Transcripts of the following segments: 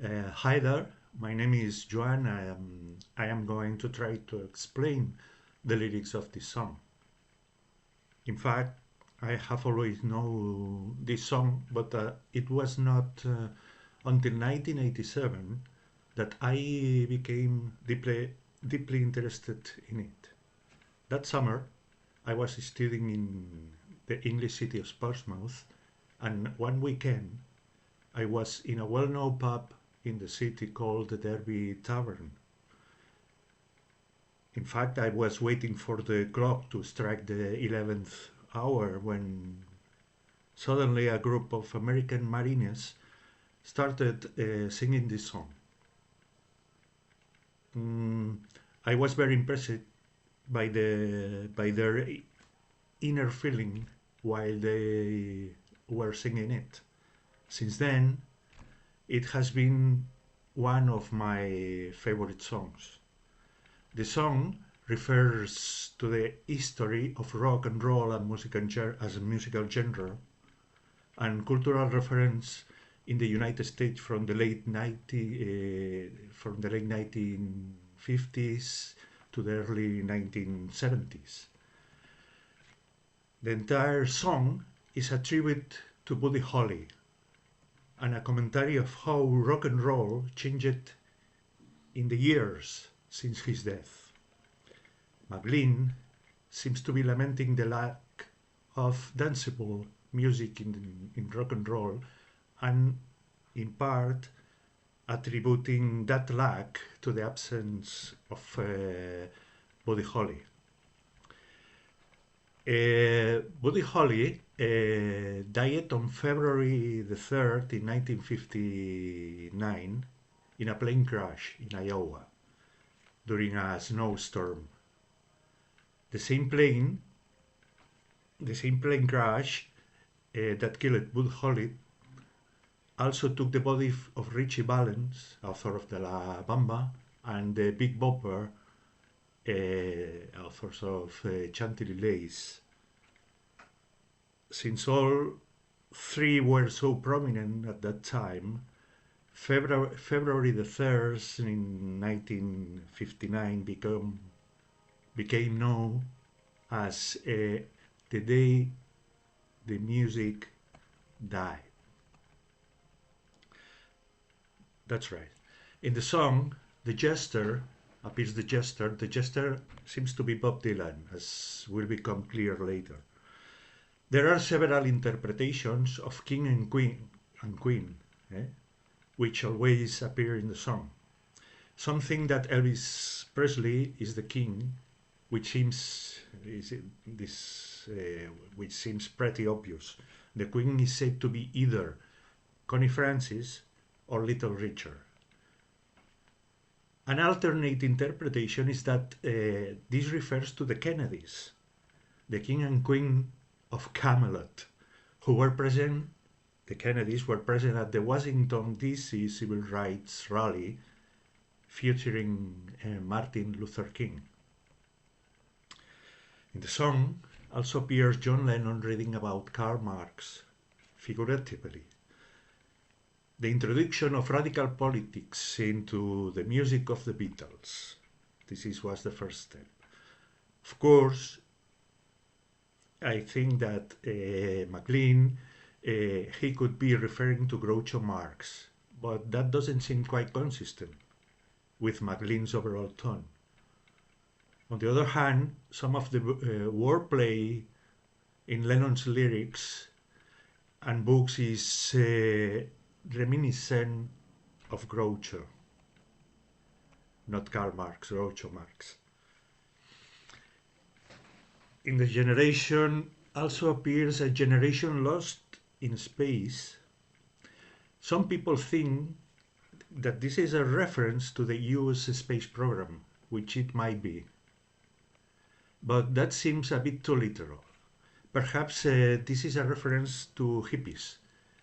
Hi there, my name is Joan. I am going to try to explain the lyrics of this song. In fact, I have always known this song, but it was not until 1987 that I became deeply interested in it. That summer, I was studying in the English city of Portsmouth, and one weekend I was in a well-known pub in the city called the Derby Tavern. In fact, I was waiting for the clock to strike the 11th hour when suddenly a group of American Marines started singing this song. Mm, I was very impressed by their inner feeling while they were singing it. Since then, it has been one of my favorite songs. The song refers to the history of rock and roll and as a musical genre and cultural reference in the United States from the late 1950s to the early 1970s. The entire song is a tribute to Buddy Holly and a commentary of how rock and roll changed in the years since his death. McLean seems to be lamenting the lack of danceable music in rock and roll and in part attributing that lack to the absence of Buddy Holly. Buddy Holly died on February the 3rd in 1959 in a plane crash in Iowa during a snowstorm. The same plane crash that killed Buddy Holly also took the body of Richie Valens, author of the La Bamba, and the Big Bopper, authors of Chantilly Lace. Since all three were so prominent at that time, February the 3rd in 1959 became known as the day the music died. That's right. In the song, the jester appears the jester. The jester seems to be Bob Dylan, as will become clear later. There are several interpretations of king and queen, which always appear in the song. Some think that Elvis Presley is the king, which seems which seems pretty obvious. The queen is said to be either Connie Francis or Little Richard. An alternate interpretation is that this refers to the Kennedys, the king and queen of Camelot, who were present. The Kennedys were present at the Washington, D.C. civil rights rally featuring Martin Luther King. In the song also appears John Lennon reading about Karl Marx, figuratively. The introduction of radical politics into the music of the Beatles. Was the first step. Of course, I think that McLean, he could be referring to Groucho Marx, but that doesn't seem quite consistent with McLean's overall tone. On the other hand, some of the wordplay in Lennon's lyrics and books is reminiscent of Groucho, not Karl Marx, Groucho Marx. In the generation also appears a generation lost in space. Some people think that this is a reference to the US space program, which it might be. But that seems a bit too literal. Perhaps this is a reference to hippies,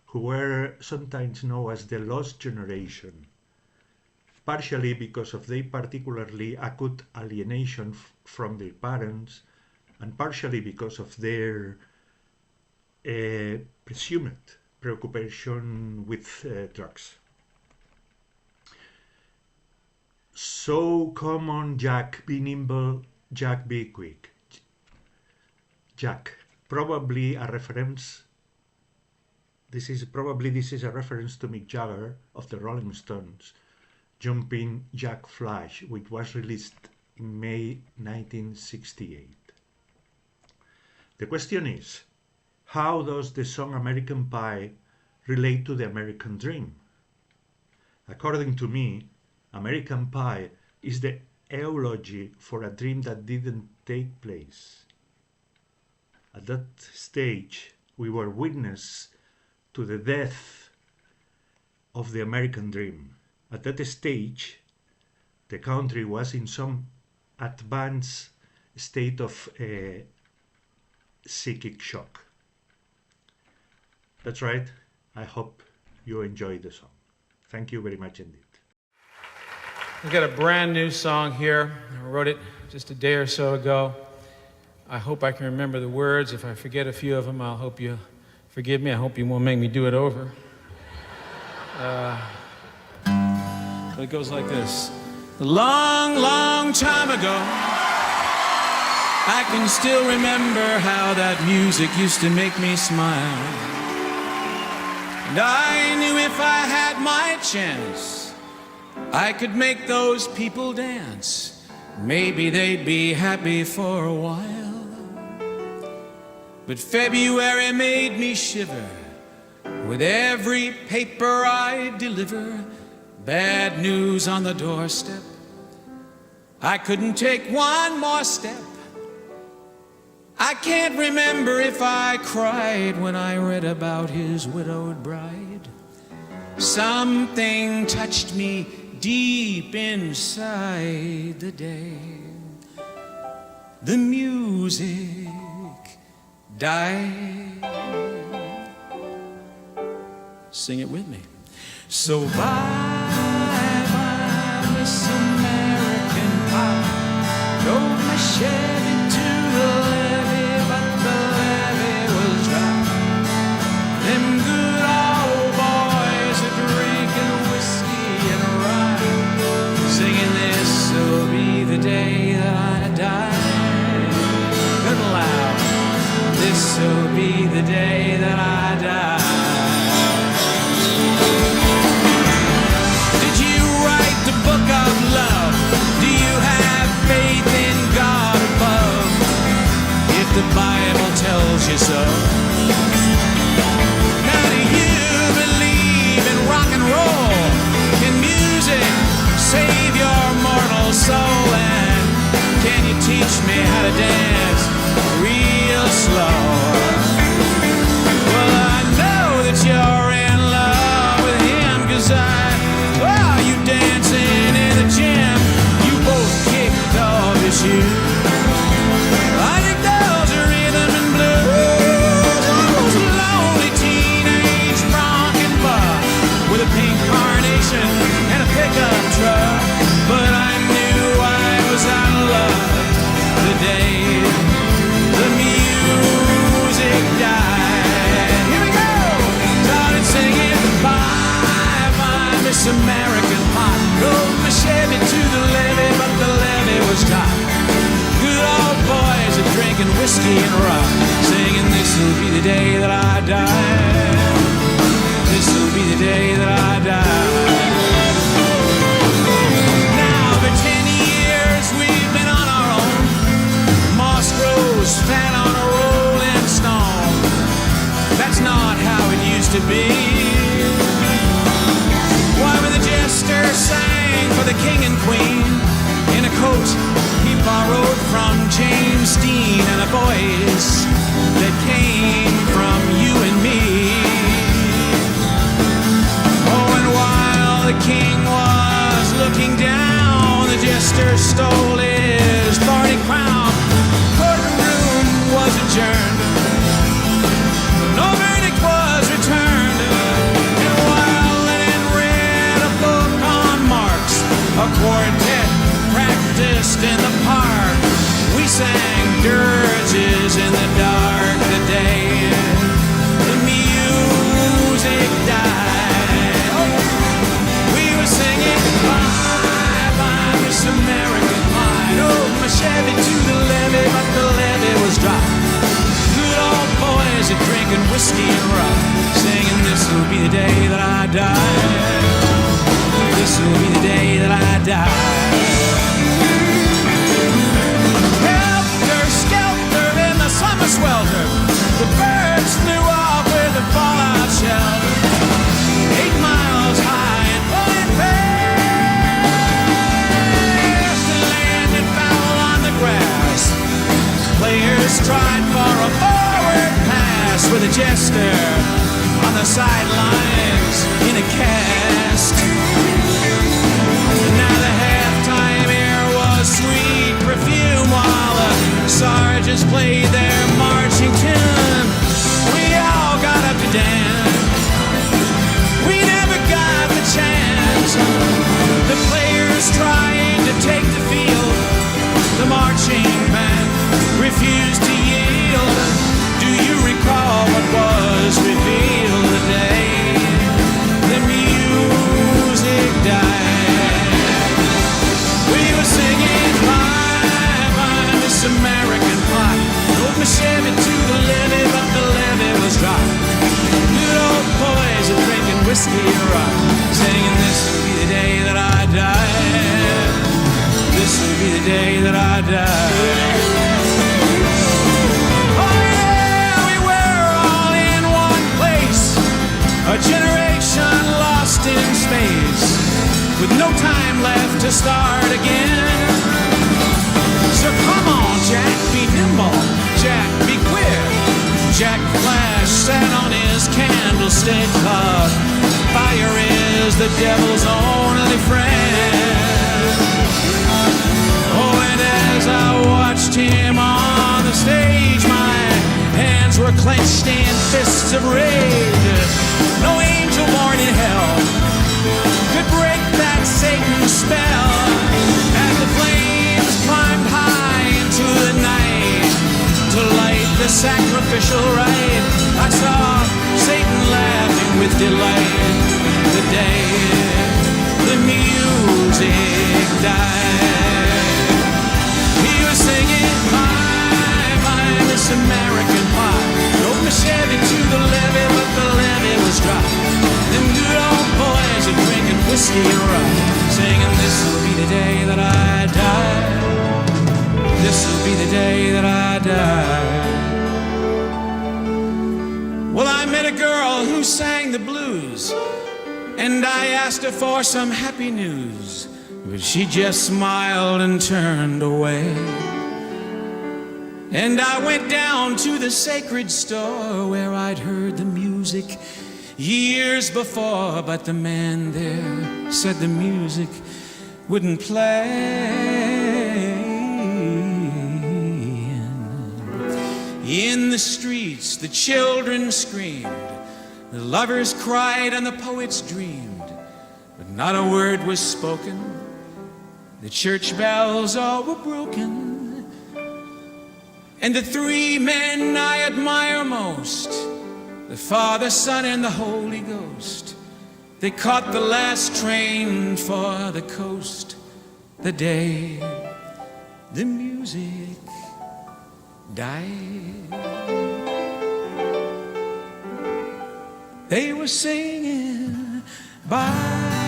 who were sometimes known as the lost generation, partially because of their particularly acute alienation from their parents, and partially because of their presumed preoccupation with drugs. So come on, Jack, be nimble, Jack, be quick. Jack, probably a reference. This is a reference to Mick Jagger of the Rolling Stones, Jumping Jack Flash, which was released in May 1968. The question is, how does the song American Pie relate to the American Dream? According to me, American Pie is the eulogy for a dream that didn't take place. At that stage, we were witness to the death of the American dream. At that stage, the country was in some advanced state of psychic shock. That's right. I hope you enjoyed the song. Thank you very much indeed. We've got a brand new song here. I wrote it just a day or so ago. I hope I can remember the words. If I forget a few of them, I'll hope you forgive me. I hope you won't make me do it over. But it goes like this. A long, long time ago, I can still remember how that music used to make me smile. And I knew if I had my chance, I could make those people dance. Maybe they'd be happy for a while. But February made me shiver with every paper I deliver. Bad news on the doorstep. I couldn't take one more step. I can't remember if I cried when I read about his widowed bride. Something touched me deep inside the day. The music died. Sing it with me. So bye, bye, Miss American Pie. Drove my Chevy to the levee, but the levee was dry. Them good old boys are drinking whiskey and rye, singing this'll be the day that I die. Good and loud. This'll be the day that I die. Book of love, do you have faith in God above? If the Bible tells you so. Now do you believe in rock and roll? Can music save your mortal soul? And can you teach me how to dance real slow? Well, I know that you're in love with him, 'cause you dancing in the gym, you both kicked off your shoes. I think those are rhythm and blues. Those lonely teenage rockin' buck with a pink carnation and a pickup truck. But I knew I was out of luck the day the music died. Here we go! Started singing bye, bye, Miss American Pie. Drove my Chevy to the levee, but the levee was dry. Good old boys are drinking whiskey and rock, singing this'll be the day that I die. This'll be the day that I die. Now for 10 years we've been on our own. Moss grows fat on a rolling stone. That's not how it used to be. Why, when the jester sang for the king and queen in a coat he borrowed from James Dean, and a voice that came from you and me. Oh, and while the king was looking down, the jester stole his thorny crown. Courtroom was adjourned. No verdict was returned. A quartet practiced in the park. We sang dirges in the dark the day the music died. We were singing bye, bye, Miss die. Helter skelter in the summer swelter, the birds flew off with a fallout shelter. 8 miles high and pulling fast, and landed foul on the grass. Players tried for a forward pass with a jester on the sidelines in a cast. Now the halftime air was sweet perfume while the sergeants played their marching tune. We all got up to dance. We never got the chance. The players trying to take the field. The marching band refused to yield. Do you recall what was revealed today? The music died. We were singing bye bye Miss American Pie. Drove my Chevy to the levee, but the levee was dry. Good old boys are drinking whiskey and rock, singing this will be the day that I die. This will be the day that I die. A generation lost in space, with no time left to start again. So come on, Jack, be nimble. Jack, be quick. Jack Flash sat on his candlestick, 'cause fire is the devil's only friend. Oh, and as I watched him on the stage, my hands were clenched in fists of rage. No angel born in hell could break that Satan's spell. As the flames climbed high into the night to light the sacrificial rite, I saw Satan laughing with delight the day the music died. He was singing bye bye Miss American Pie. Drove my Chevy to the levee, but the levee was dry. Them good old boys are drinking whiskey and rock, singing this will be the day that I die. This will be the day that I die. Well, I met a girl who sang the blues, and I asked her for some happy news, but she just smiled and turned away. And I went down to the sacred store where I'd heard the music years before, but the man there said the music wouldn't play. In the streets, the children screamed, the lovers cried, and the poets dreamed, but not a word was spoken. The church bells all were broken. And the 3 men I admire most, the Father, Son, and the Holy Ghost, they caught the last train for the coast the day the music died. They were singing bye